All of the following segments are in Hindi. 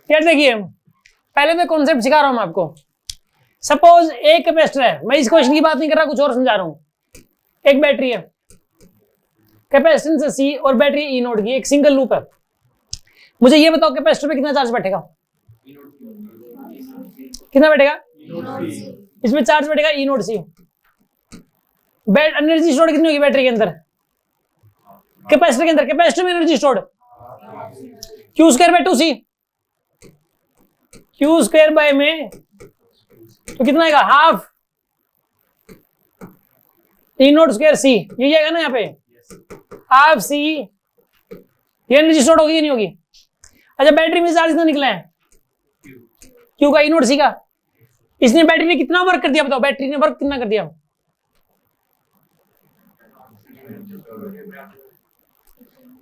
यार देखिए, पहले मैं कॉन्सेप्ट सिखा रहा हूं आपको। सपोज एक कैपेसिटर है, मैं इस क्वेश्चन की बात नहीं कर रहा, कुछ और समझा रहा हूं। एक बैटरी है, कैपेसिटेंस सी और बैटरी ई नोड की, एक सिंगल लूप है। मुझे ये बताओ कैपेसिटर पे कितना चार्ज बैठेगा? कितना बैठेगा? इसमें चार्ज बैठेगा ई नोड सी। एनर्जी स्टोर्ड कितनी होगी बैटरी के अंदर? कैपेसिटर के अंदर, कैपेसिटर में energy stored Q square by 2c, Q square by में तो कितना आएगा? हाफ ई नोट स्क्वायर सी, ये आएगा ना यहाँ पे, हाफ सी। ये एनर्जी स्टोर्ड होगी कि नहीं होगी? अच्छा, बैटरी में चार्ज कितना निकला है? क्यू का, ई नोट सी का। इसने बैटरी ने कितना वर्क कर दिया बताओ? बैटरी ने वर्क कितना कर दिया?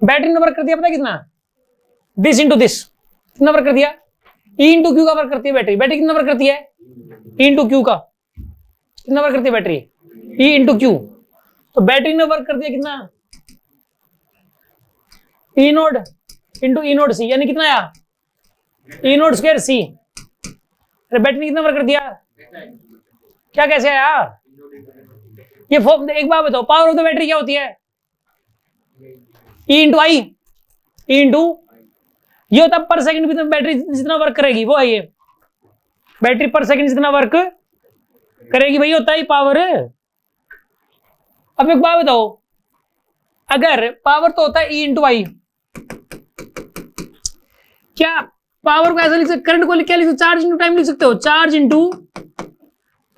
बैटरी ने वर्क कर दिया पता है कितना? दिस इंटू दिस, कितना वर्क कर दिया? ई इंटू क्यू का वर्क करती है बैटरी। बैटरी कितना वर्क करती है? ई इंटू क्यू का। कितना वर्क करती है बैटरी? E into Q. तो बैटरी ने वर्क कर दिया कितना? E naught into E naught C, यानी कितना आया? E naught square C. अरे बैटरी ने कितना वर्क कर दिया? क्या, कैसे आया ये? एक बात बताओ, पावर ऑफ द बैटरी क्या होती है? ई इंटू आई। ई इंटू ये होता है पर सेकंड में बैटरी जितना वर्क करेगी वो है ये। बैटरी पर सेकंड जितना वर्क करेगी वही होता है पावर। अब एक बात बताओ, अगर पावर तो होता है ई इंटू आई, क्या पावर को ऐसा लिख सकते? करंट को क्या लिख सकते? चार्ज इंटू टाइम लिख सकते हो, चार्ज इंटू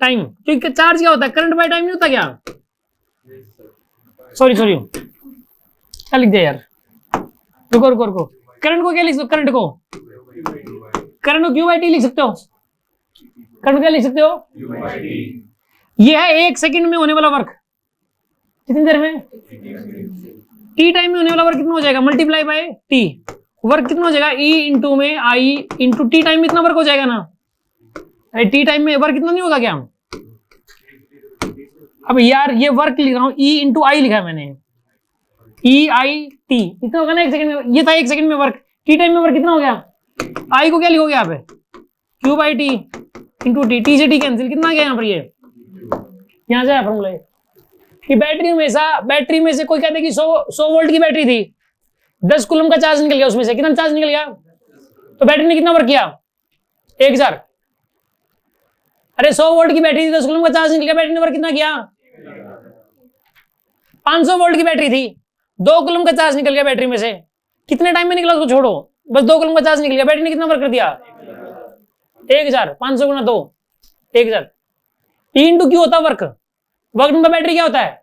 टाइम। क्योंकि चार्ज क्या होता है? करंट बाय टाइम नहीं होता क्या? सॉरी क्या लिख दिया यार, रुको। करंट को क्या लिख सकते हो? करंट को क्यू बाई टी लिख सकते हो। करंट को क्या लिख सकते हो? ये है 1 सेकंड में होने वाला वर्क। कितनी देर में? टी टाइम में होने वाला वर्क कितना हो जाएगा? Multiply by T. वर्क कितना हो जाएगा? ई इंटू में आई इंटू टी टाइम में इतना वर्क हो जाएगा ना। अरे टी टाइम में वर्क कितना नहीं होगा क्या? अब यार ये वर्क लिख रहा हूं, ई इंटू आई लिखा है मैंने, ई आई टी, इतना होगा ना 1 सेकंड में। ये था 1 सेकंड में वर्क। टी टाइम में वर्क कितना हो गया? आई को क्या लिखोगे यहाँ पे? Q by T into T, T से टी कैंसिल, कितना आ गया यहाँ पर? ये यहाँ से फॉर्मूला कि बैटरी में से कोई कहते कि 100 वोल्ट की बैटरी थी, 10 कूलम का चार्ज निकल गया, उसमें से कितना चार्ज निकल गया? तो बैटरी ने कितना वर्क किया? 1000। अरे 100 वोल्ट की बैटरी थी, 10 कूलम का चार्ज निकल गया, बैटरी ने वर्क कितना किया? 500 वोल्ट की बैटरी थी, 2 कूलम का चार्ज निकल गया बैटरी में से। कितने टाइम में निकला उसको छोड़ो, बस 2 कूलम का चार्ज निकल गया, बैटरी ने कितना वर्क कर दिया? 1000। 500 गुना 2, 1000। ई इंटू क्यू होता वर्क। वर्क नंबर बैटरी क्या होता है?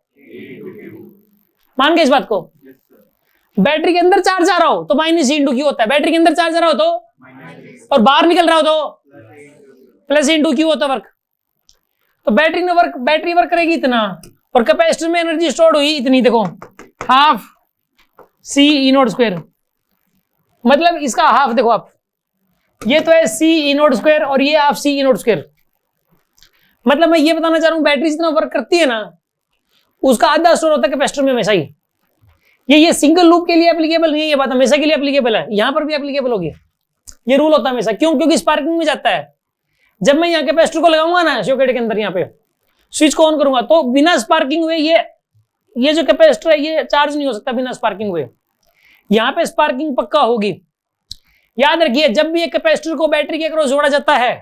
मान गए इस बात को? बैटरी के अंदर चार्ज आ रहा हो तो माइनस ई इंटू क्यू होता है, बैटरी के अंदर चार्ज आ रहा हो तो, और बाहर निकल रहा हो तो प्लस इंटू क्यू होता वर्क। तो बैटरी वर्क करेगी इतना, और कैपेसिटर में एनर्जी स्टोर हुई इतनी, देखो हाफ सी ई नोट स्क्वायर, मतलब इसका हाफ देखो आप, ये तो है सी ई नोट स्क्वायर और ये हाफ सी ई नोट स्क्वायर। मतलब मैं ये बताना चाह रहा हूं बैटरी जितना वर्क करती है ना उसका आधा स्टोर होता है कैपेसिटर में हमेशा ही। ये सिंगल लूप के लिए एप्लीकेबल नहीं है, ये बात हमेशा के लिए एप्लीकेबल है, यहां पर भी एप्लीकेबल होगी। ये रूल होता है हमेशा। क्यों? क्योंकि स्पार्किंग में जाता है। जब मैं यहाँ कैपेसिटर को लगाऊंगा ना सॉकेट के अंदर, यहाँ पे स्विच को ऑन करूंगा तो बिना स्पार्किंग हुए ये जो कैपेसिटर है ये चार्ज नहीं हो सकता बिना स्पार्किंग हुए। यहाँ पे स्पार्किंग पक्का होगी। याद रखिए, जब भी एक कैपेसिटर को बैटरी के अक्रॉस जोड़ा जाता है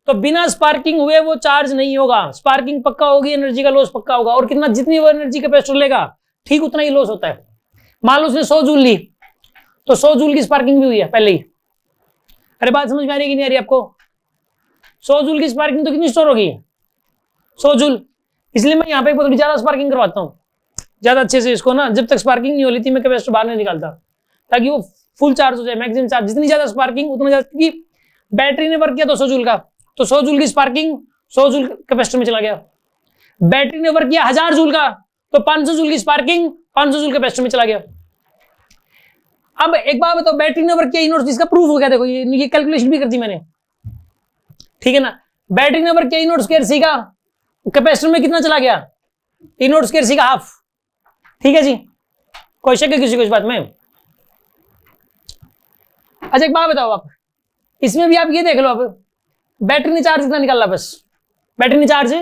तो बिना स्पार्किंग हुए वो चार्ज नहीं होगा। स्पार्किंग पक्का होगी, एनर्जी का लॉस पक्का होगा, और कितना जितनी वो एनर्जी कैपेसिटर लेगा ठीक उतना ही लॉस होता है। मान लो उसने 100 जूल ली तो 100 जूल की स्पार्किंग भी हुई है पहले ही। अरे बात समझ में आ रही है कि नहीं आ रही आपको? 100 जूल की स्पार्किंग तो कितनी स्टोर होगी? 100 जूल। इसलिए मैं यहाँ पे थोड़ी ज्यादा स्पार्किंग करवाता हूँ, ज्यादा अच्छे से इसको ना, जब तक स्पार्किंग नहीं हो रही थी मैं कैपेसिटर बाहर नहीं निकालता ताकि वो फुल चार्ज हो जाए, मैक्सिमम चार्ज। जितनी ज्यादा स्पार्किंग उतना ज्यादा, क्योंकि बैटरी ने वर्क किया 200 जूल का, तो 100 जूल की स्पार्किंग 100 जूल कैपेसिटर में चला गया। बैटरी ने वर्क किया 1000 जूल का तो 500 जूल की स्पार्किंग 500 जूल कैपेसिटर में चला गया। अब एक बात बताओ, बैटरी ने वर्क किया इनोड, इसका प्रूफ हो गया, देखो ये कैलकुलेशन भी कर दी मैंने, ठीक है ना। बैटरी ने वर्क किया इनोड स्क्वायर सी का, कैपेसिटर में कितना चला गया? इनोड स्क्वायर सी का हाफ। ठीक है जी, कोई शक है किसी को इस बात में? अच्छा एक बात बताओ आप, इसमें भी आप ये देख लो, अब बैटरी ने चार्ज कितना निकाला, बस बैटरी ने चार्ज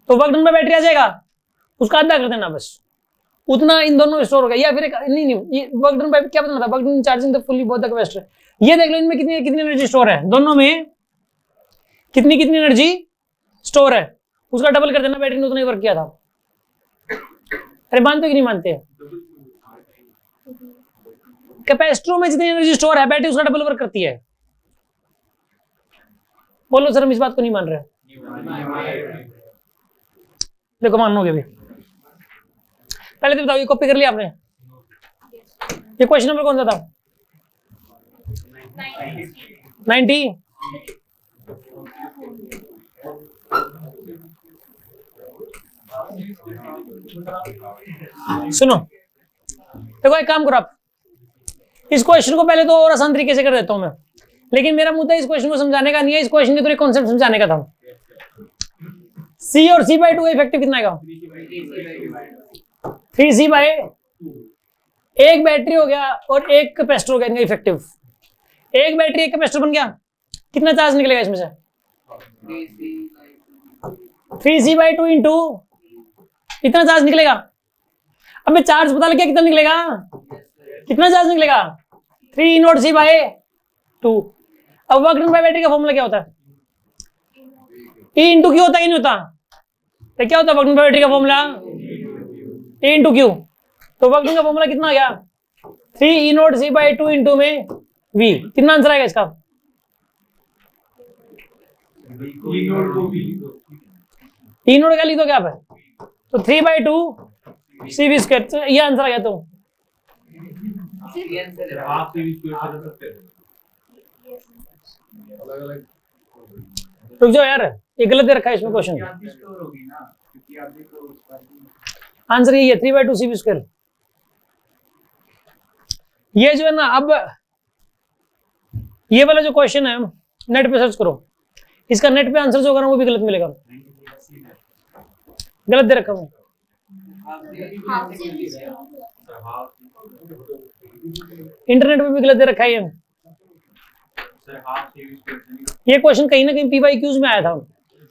तो वर्क डन बाय बैटरी आ जाएगा, उसका आधा कर देना बस, उतना इन दोनों में स्टोर हो गया। या फिर नहीं ये वर्क डन बाय क्या बताना था, work done charging the fully both the capacitor. ये देख लो इनमें कितनी कितनी एनर्जी स्टोर है, दोनों में कितनी कितनी एनर्जी स्टोर है, उसका डबल कर देना, बैटरी ने उतना ही वर्क किया था। अरे मानते कि नहीं मानते? कैपेसिटरों में जितनी एनर्जी स्टोर है, बैटरी उसका डबल वर्क करती है। बोलो सर हम इस बात को नहीं मान रहे। देखो मानोगे भी, पहले तो बताओ ये कॉपी कर लिया आपने? ये क्वेश्चन नंबर कौन सा था? 90। सुनो देखो एक काम करो आप, इस क्वेश्चन को पहले तो और आसान तरीके से कर देता हूं मैं, लेकिन मेरा मुद्दा इस क्वेश्चन को समझाने का नहीं है, इस क्वेश्चन के पूरे कॉन्सेप्ट समझाने का था। C और C/2 इफेक्टिव कितना आएगा? 3C/2। एक बैटरी हो गया और एक कैपेसिटर हो गया इनका इफेक्टिव। एक बैटरी एक कैपेसिटर बन गया, कितना चार्ज निकलेगा इसमें से? 3C/2 इंटू इतना चार्ज निकलेगा। अब मैं चार्ज पता लग गया कितना निकलेगा, कितना चार्ज निकलेगा? 3E0C/2। अब वर्क डन बाय बैटरी का फॉर्मूला क्या होता है? E इंटू क्यू होता है, नहीं होता? तो क्या होता है वर्क डन बाय बैटरी का फॉर्मूला? E into Q. तो वर्क डन का फॉर्मूला कितना आ गया? 3E0C/2 इंटू में V। कितना आंसर आएगा इसका? E0 क्या लिख दो क्या आप? तो 3/2 CV²। ये आंसर आ गया। तो रुक जाओ यार, ये गलत दे रखा है इसमें क्वेश्चन। आंसर यही है 3/2 CV²। ये जो है ना, अब ये वाला जो क्वेश्चन है नेट पे सर्च करो, इसका नेट पे आंसर जो होगा ना वो भी गलत मिलेगा, गलत दे रखा हूं। इंटरनेट पे भी गलत दे रखा है ये क्वेश्चन कहीं ना कहीं PYQs में आया था,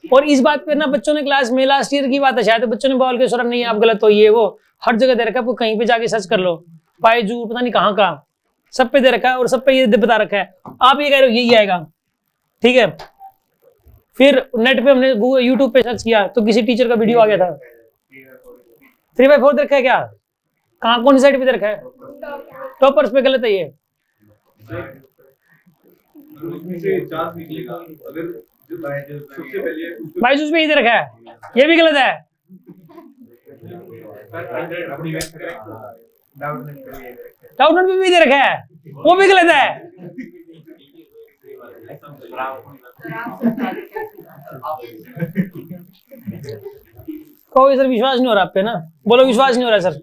और इस बात पे ना बच्चों ने क्लास में लास्ट ईयर की बात है शायद, बच्चों ने बोल के सर नहीं आप गलत हो, ये वो हर जगह दे रखा है, कहीं पे जाके सर्च कर लो, बायजू पता नहीं कहाँ का, सब पे दे रखा है और सब पे ये बता रखा है। आप ये कह रहे हो यही आएगा, ठीक है। फिर नेट पे हमने गूगल यूट्यूब पे सर्च किया तो किसी टीचर का वीडियो आ गया था। 3/4 दे रखा है क्या? कहाँ कौन सी साइड पे दे रखा है? टॉपर्स पे गलत है ये। बायजूस पे ही दे रखा है, ये भी गलत है। डाउनलोड पे भी दे रखा है, वो भी गलत है। कोई सर विश्वास नहीं हो रहा आप पे ना, बोलो विश्वास नहीं हो रहा सर।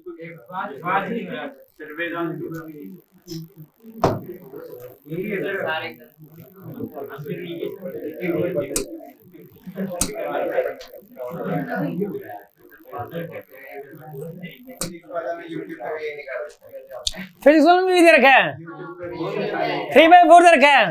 फिजिक्स वाला में भी दे रखा है 3/4 दे रखा है।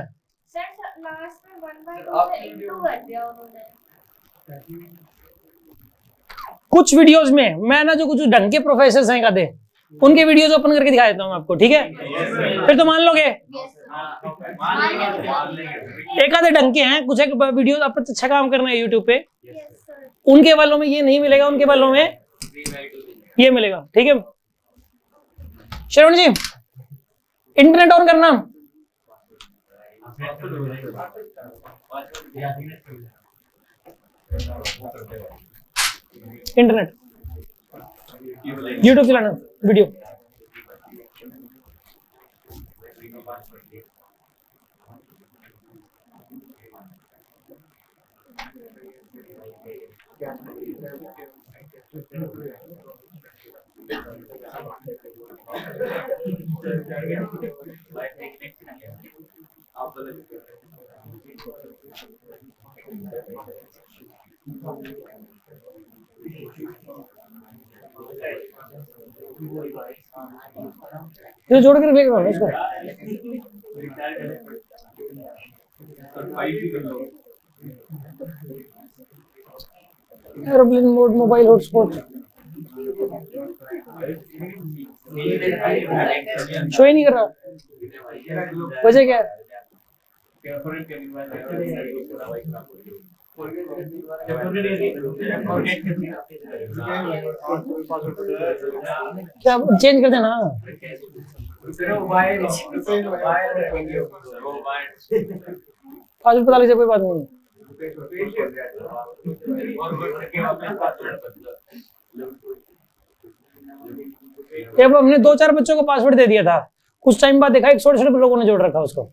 कुछ वीडियोस में मैं ना जो कुछ ढंग के प्रोफेसर हैं कहते उनके वीडियोस ओपन करके दिखा देता हूँ आपको, ठीक है? फिर तो मान लोगे। एक आधे ढंग के हैं, कुछ एक वीडियो आप अच्छा काम करना है यूट्यूब पे, उनके वालों में ये नहीं मिलेगा, उनके वालों में ये मिलेगा, ठीक है? श्रवण जी इंटरनेट ऑन करना। इंटरनेट यूट्यूब चलाना, वीडियो। जोड़ कर इसको aeroplane mode, mobile hotspot show ही नहीं कर रहा, वजह क्या है? क्या चेंज कर देना, पासवर्ड बता लीजिए, कोई बात नहीं। जब हमने 2-4 बच्चों को पासवर्ड दे दिया था, कुछ टाइम बाद देखा 168 लोगों ने जोड़ रखा उसको।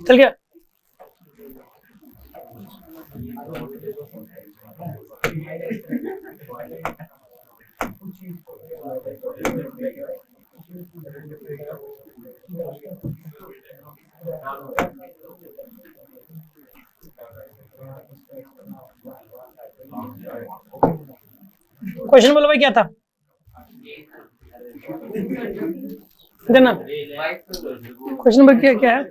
चल गया। क्वेश्चन बोलो भाई, क्या था देना? क्वेश्चन नंबर क्या है?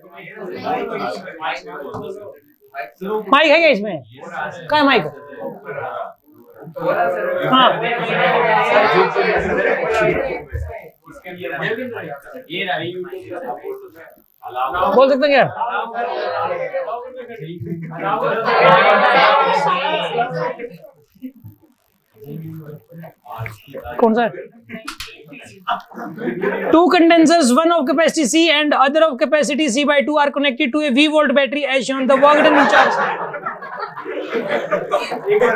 माइक है क्या इसमें? कहाँ है माइक? हाँ, बोल सकते हैं क्या? कौन सा है? Two condensers, one of capacity C and other of capacity C/2 are connected to a V-volt battery as shown. The work done in charge.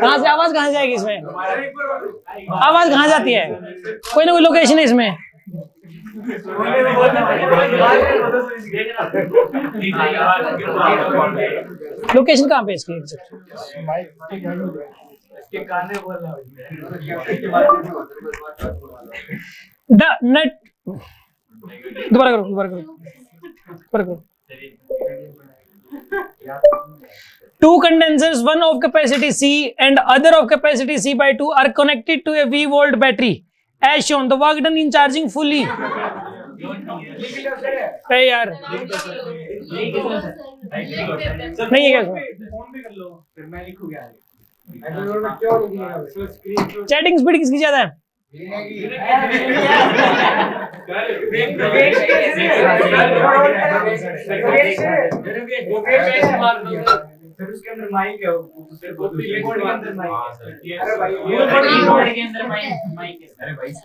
कहाँ से आवाज कहाँ जाएगी इसमें? आवाज कहाँ जाती है? कोई ना कोई लोकेशन है इसमें। लोकेशन कहाँ पे इसकी? द नेट दोबारा करो। Two condensers, one of capacity C and other of capacity C/2 are connected to a V-volt battery as shown. The work done in charging fully. अरे यार नहीं है क्या इसमें? चैटिंग स्पीड किसकी ज्यादा है? उसके अंदर माइक है,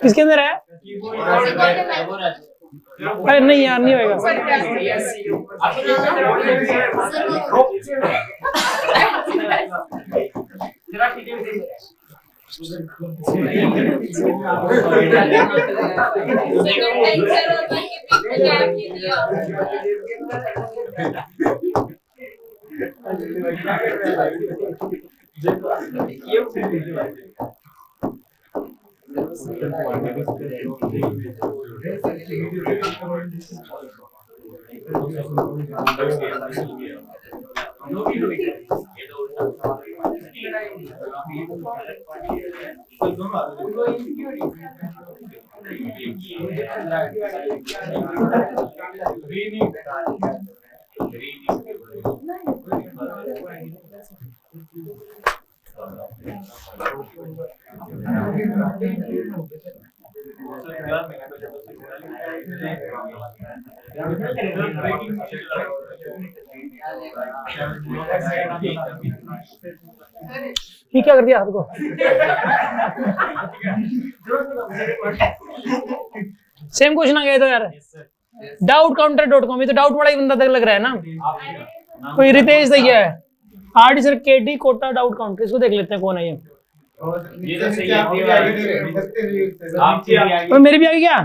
किसके अंदर है? अरे नहीं यार, नहीं होगा। ये क्या कर दिया हाथ को? सेम क्वेश्चन आ गया तो यार। doubtcounter.com, ये तो डाउट वाला ही बंदा तक लग रहा है ना। कोई रितेश देखिए है, RD sir KD Kota doubt counter, इसको देख लेते हैं कौन है ये। ये तो सही है आपकी और मेरी भी आ गई क्या?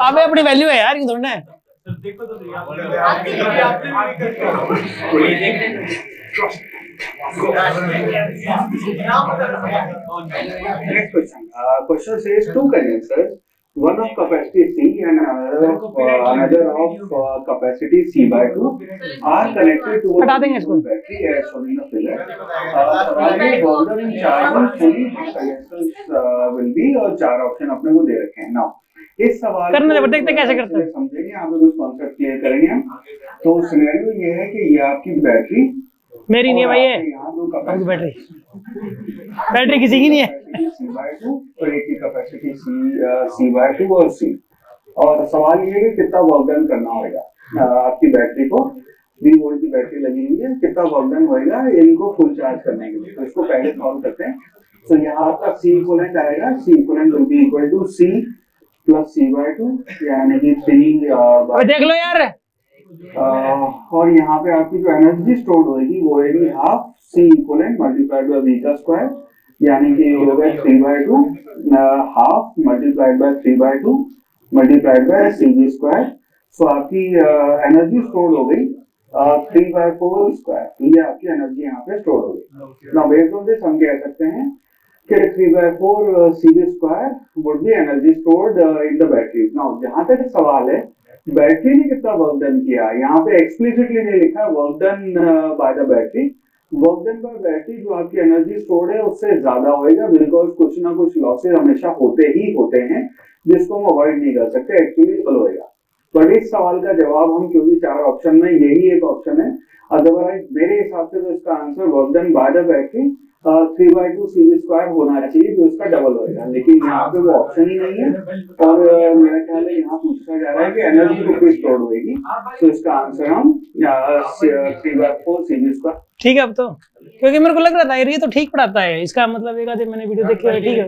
अबे अपनी वैल्यू है यार, ये थोड़ा है। देखो तो सही Next question. Question says two condensers, one of capacity C and another of capacity C by 2 are connected to हटा देंगे इसको। battery as shown in the figure. सवाल में Gaussian charging fully condensers will be और चार ऑप्शन अपने को दे रखे हैं। Now इस सवाल करने दे, को देखते हैं कैसे करते हैं। समझेंगे, यहाँ पे कुछ कॉन्सेप्ट क्लियर करेंगे हम। तो सिनेरियो ये है कि ये आपकी बैटरी, मेरी नहीं है भाई, ये यहाँ दो आपकी बैटरी किसी की नहीं है। C/2 और एक की कैपेसिटी C/2 और C। और सवाल ये है कि कितना वर्क डन करना होगा आपकी बैटरी को। 3 वोल्ट की बैटरी लगी हुई है, कितना वर्क डन होगा इनको फुल चार्ज करने के लिए। तो इसको पहले सॉल्व करते हैं। तो यहाँ आपका C इक्विवेलेंट आएगा, C equivalent will be equal to C plus C/2 यानी कि 3 देख लो यार, और यहाँ पे आपकी जो एनर्जी स्टोर होगी वो होगी half C equivalent multiplied by V का स्क्वायर यानी कि हो गया 3/2 half multiplied by 3/2 multiplied by CV square. So आपकी एनर्जी स्टोर हो गई 3/4 स्क्वायर। ये आपकी एनर्जी यहाँ पे स्टोर हो गई। नाउ बेस्ड ऑन दिस हम कह सकते हैं कि 3/4 CV square would be energy stored in the battery. Now जहाँ तक सवाल है बैटरी ने कितना वर्क डन किया, यहाँ पे एक्सप्लिसिटली नहीं लिखा work done by the battery. Work done by battery जो आपकी एनर्जी स्टोर्ड है उससे ज्यादा होएगा, बिकॉज कुछ ना कुछ लॉसेज हमेशा होते ही होते हैं जिसको हम अवॉइड नहीं कर सकते, एक्चुअली डबल होएगा। बट इस सवाल का जवाब हम क्योंकि 4 ऑप्शन में यही एक ऑप्शन है, अदरवाइज मेरे हिसाब से तो इसका answer work done by the battery 3/2 CV square होना चाहिए जो इसका डबल होएगा, लेकिन यहाँ पे वो ऑप्शन ही नहीं है। और मेरा ख्याल है यहाँ पूछा जा रहा है कि एनर्जी को किस स्टोर होएगी, तो इसका आंसर हम 3/4 CV स्क्वायर। ठीक है अब तो, क्योंकि मेरे को लग रहा था यार ये तो ठीक पढ़ाता है, इसका मतलब एक आधे मैंने वीडियो देखी है, ठीक है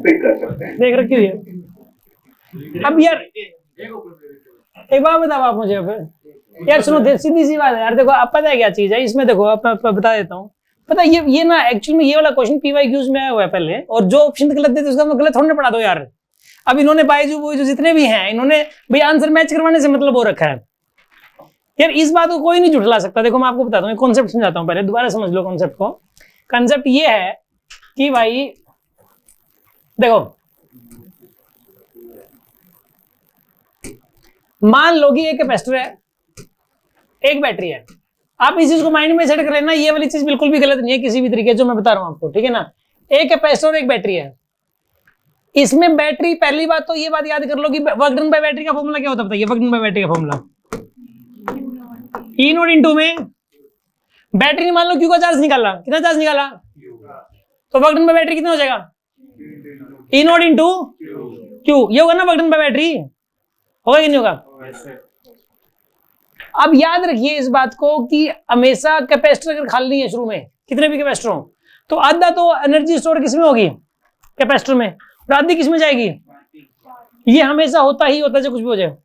पिक कर सकते हैं। देख रखी हुई है। अब यार एक बात बताओ आप मुझे फिर यार, सुनो सीधी सी बात है यार, देखो आप पता है क्या चीज है इसमें, देखो आप बता देता हूँ। पता है ये ना एक्चुअली में ये वाला क्वेश्चन PYQs में आया हुआ है पहले, और जो ऑप्शन गलत देते उसका मतलब गलत थोड़ा ना पढ़ा दो यार। अब इन्होंने बायजू जितने भी हैं इन्होंने भाई आंसर मैच करवाने से मतलब हो रखा है यार, इस बात को कोई नहीं झुठला सकता। देखो मैं आपको बताता हूँ, कॉन्सेप्ट समझाता हूँ, पहले दोबारा समझ लो कॉन्सेप्ट को। कॉन्सेप्ट ये है कि भाई देखो, मान लो कि एक कैपेसिटर है, एक बैटरी है। आप इस चीज को माइंड में सेट कर लेना, ये वाली चीज बिल्कुल भी गलत नहीं है किसी भी तरीके जो मैं बता रहा हूं आपको, ठीक है ना। एक कैपेसिटर और एक बैटरी है, इसमें बैटरी, पहली बात तो ये बात याद कर लो कि वर्क डन बाय बैटरी का फॉर्मूला क्या होता है, बताइए वर्क डन बाय बैटरी का फॉर्मूला। E नोट इनटू में बैटरी ने मान लो Q का चार्ज निकाला, कितना चार्ज निकाला, तो वर्क डन बाय बैटरी कितना हो जाएगा, E नोट इनटू Q। ये होगा ना वर्क डन बाय बैटरी, होगा कि नहीं होगा। अब याद रखिए इस बात को कि हमेशा कैपेसिटर अगर खाली है शुरू में, कितने भी कैपेसिटर हो, तो आधा तो एनर्जी स्टोर किसमें होगी, कैपेसिटर में, और आधी किसमें जाएगी। ये हमेशा होता ही होता है, कुछ भी हो जाए।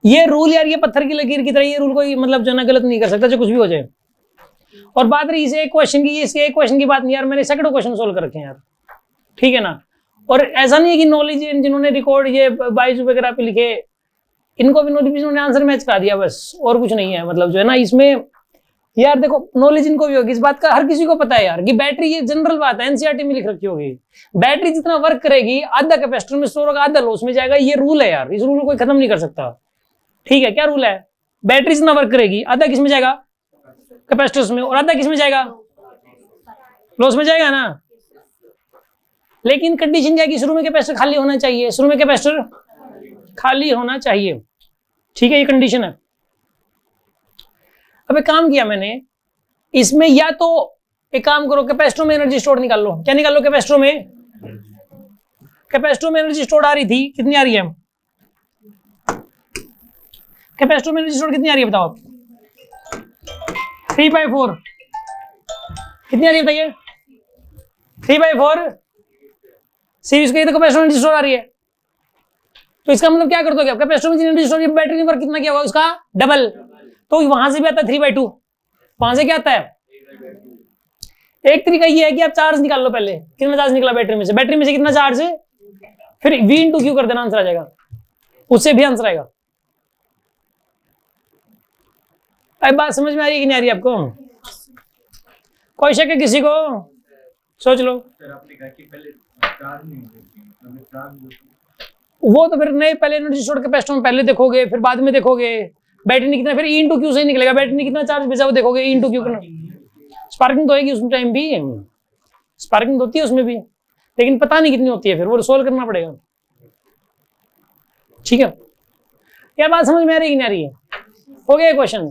ये रूल यार, ये पत्थर की लकीर की तरह, ये रूल कोई मतलब जो ना गलत नहीं कर सकता, जो कुछ भी हो जाए। और बात रही इसे एक क्वेश्चन की, इसके एक क्वेश्चन की बात नहीं यार, मैंने सैकड़ों क्वेश्चन सोल्व कर रखे हैं यार, ठीक है ना। और ऐसा नहीं है कि नॉलेज जिन्होंने रिकॉर्ड ये बाइजू वगैरह पे लिखे, इनको भी इन्होंने आंसर मैच करा दिया बस, और कुछ नहीं है। मतलब जो है ना इसमें यार देखो, नॉलेज इनको भी होगी इस बात का, हर किसी को पता है यार कि बैटरी, ये जनरल बात है, एनसीईआरटी में लिख रखी होगी, बैटरी जितना वर्क करेगी आधा कैपेसिटर में स्टोर होगा, आधा लॉस में जाएगा। ये रूल है यार, इस रूल को कोई खत्म नहीं कर सकता, ठीक है। क्या रूल है, बैटरी जितना वर्क करेगी आधा किस में जाएगा, कैपेसिटर्स में, और आधा किस में जाएगा, लॉस में जाएगा ना। लेकिन कंडीशन क्या है कि शुरू में कैपेसिटर खाली होना चाहिए, शुरू में कैपेसिटर खाली होना चाहिए, ठीक है, ये कंडीशन है। अब एक काम किया मैंने इसमें, या तो एक काम करो, कैपेसिटर में एनर्जी स्टोर निकाल लो। क्या निकाल लो, कैपेसिटर में, कैपेसिटर में एनर्जी स्टोर आ रही थी, कितनी आ रही है, कैपेसिटर में एनर्जी स्टोर कितनी आ रही है बताओ, 3/4 कितनी आ रही है बताइए, 3/4 सीरीज के, तो कैपेसिटर में एनर्जी स्टोर आ रही है। तो इसका मतलब क्या कर दोगे, कैपेसिटर में एनर्जी स्टोर, बैटरी ने वर्क कितना किया होगा उसका डबल, तो वहां से भी आता है 3/2, वहां से क्या आता है। एक तरीका ये है कि आप चार्ज निकाल लो पहले, कितना चार्ज निकला बैटरी में से कितना चार्ज है, फिर V इंटू क्यू कर देना, आंसर आ जाएगा, उससे भी आंसर आएगा। अब बात समझ में आ रही है कि नहीं आ रही आपको? कोई शक है किसी को? सोच लो। सर आपने कहा कि पहले चार्ज नहीं होती, मतलब चार्ज वो तो फिर नहीं, पहले एनर्जी स्टोर्ड कैपेसिटर में पहले देखोगे, फिर बाद में देखोगे बैटरी ने कितना, फिर E इंटू क्यू से ही निकलेगा बैटरी ने कितना चार्ज भेजा वो देखोगे, E इंटू क्यू करना। स्पार्किंग तो होगी उस टाइम भी, स्पार्किंग तो होती है उसमें भी, लेकिन पता नहीं कितनी होती है, फिर वो सोल्व करना पड़ेगा। ठीक है, क्या बात समझ में आ रही है कि नहीं आ रही है? हो गया क्वेश्चन?